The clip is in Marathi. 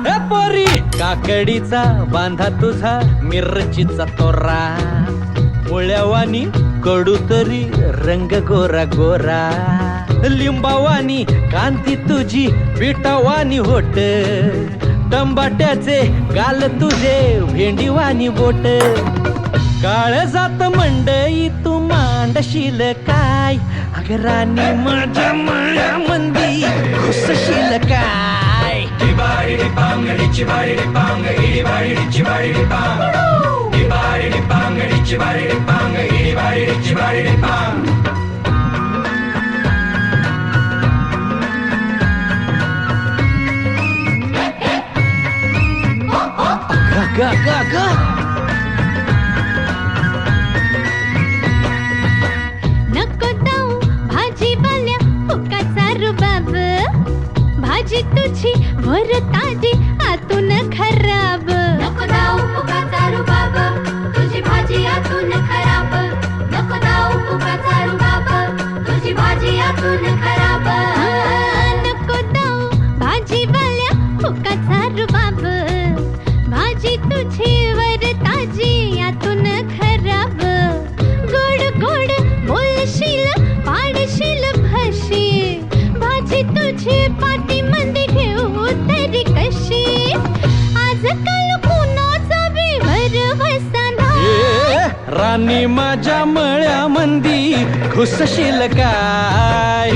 ए पोरी काकडीचा बांधा तुझा मिरचीचा तोरा मुळ्यावानी कडू तरी रंग गोरा गोरा लिंबावानी कांती तुझी पिठावानी होट टंबाट्याचे गाल तुझे भेंडीवानी बोट काळ जात मंडई तू मांडशील काय अगरानी माझ्या मळ्यामंदी घुसशील काय गा गा गा नको जाऊ भाजीवाल्या फुकाचा रुबाब भाजी तुझी वर ताजी आतून खराब नको जाऊ फुकाचा रुबाब तुझी भाजी आतून खराब नको जाऊ फुकाचा रुबाब तुझी भाजी आतून खराब नको जाऊ भाजीवाल्या फुकाचा रुबाब भाजी तुझी वर ताजी आतून खराब गोड गोड बोलशील पाडशील भाशी भाजी तुझी पाठी मध्ये ठेवू तरी कशी आजकाल कुणाचा बी भरवसा नाही राणी माझ्या मळ्यामंदी घुसशील काय